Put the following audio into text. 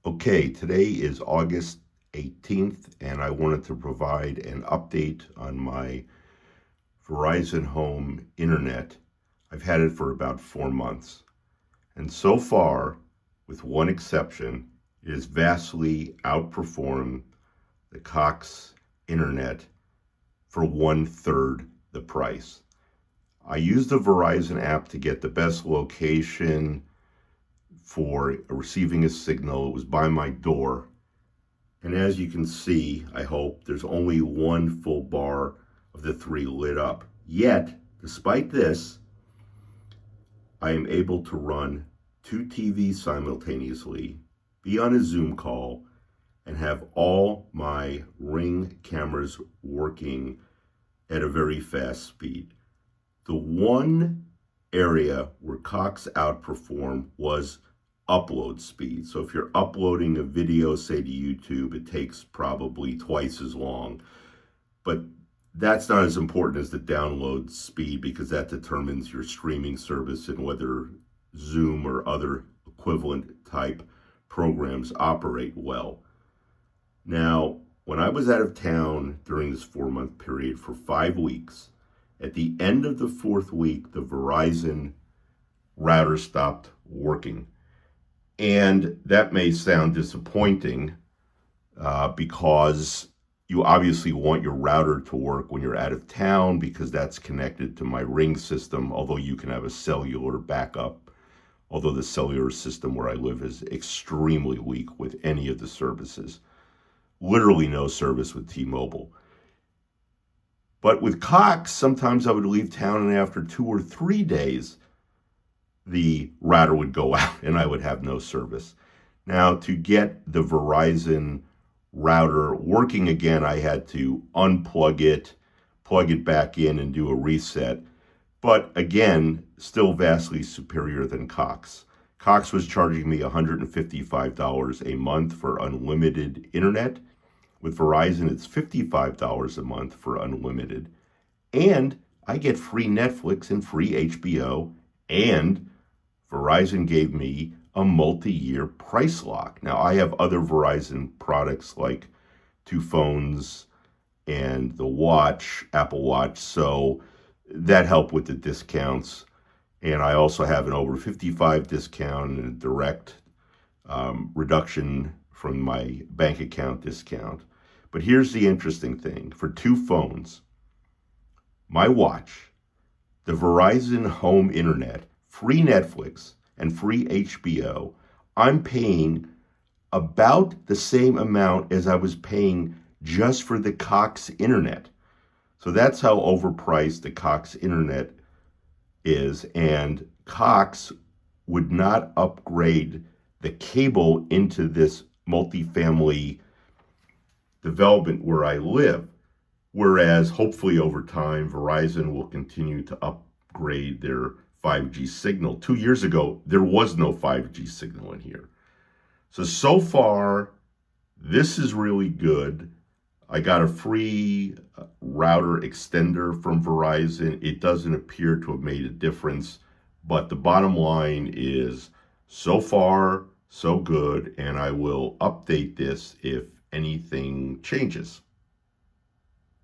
Okay, today is August 18th, and I wanted to provide an update on my Verizon Home Internet. I've had it for about 4 months, and so far, with one exception, it has vastly outperformed the Cox Internet for 1/3 the price. I used the Verizon app to get the best location for receiving a signal. It was by my door. And as you can see, I hope, there's only one full bar of the three lit up. Yet, despite this, I am able to run two TVs simultaneously, be on a Zoom call, and have all my Ring cameras working at a very fast speed. The one area where Cox outperformed was upload speed. So if you're uploading a video, say to YouTube, it takes probably twice as long. But that's not as important as the download speed, because that determines your streaming service and whether Zoom or other equivalent type programs operate well. Now, when I was out of town during this 4-month period for 5 weeks, at the end of the 4th week, the Verizon router stopped working. And that may sound disappointing because you obviously want your router to work when you're out of town, because that's connected to my Ring system, although you can have a cellular backup, although the cellular system where I live is extremely weak with any of the services. Literally no service with T-Mobile. But with Cox, sometimes I would leave town, and after 2 or 3 days, the router would go out and I would have no service. Now, to get the Verizon router working again, I had to unplug it, plug it back in, and do a reset. But again, still vastly superior than Cox. Cox was charging me $155 a month for unlimited internet. With Verizon, it's $55 a month for unlimited. And I get free Netflix and free HBO, and Verizon gave me a multi-year price lock. Now, I have other Verizon products like 2 phones and the watch, Apple Watch, so that helped with the discounts. And I also have an over 55 discount and a direct reduction from my bank account discount. But here's the interesting thing. For 2 phones, my watch, the Verizon Home Internet, free Netflix, and free HBO, I'm paying about the same amount as I was paying just for the Cox Internet. So that's how overpriced the Cox Internet is. And Cox would not upgrade the cable into this multifamily development where I live. Whereas hopefully over time, Verizon will continue to upgrade their 5G signal. 2 years ago, there was no 5G signal in here. So far, this is really good. I got a free router extender from Verizon. It doesn't appear to have made a difference, but the bottom line is, so far, so good, and I will update this if anything changes.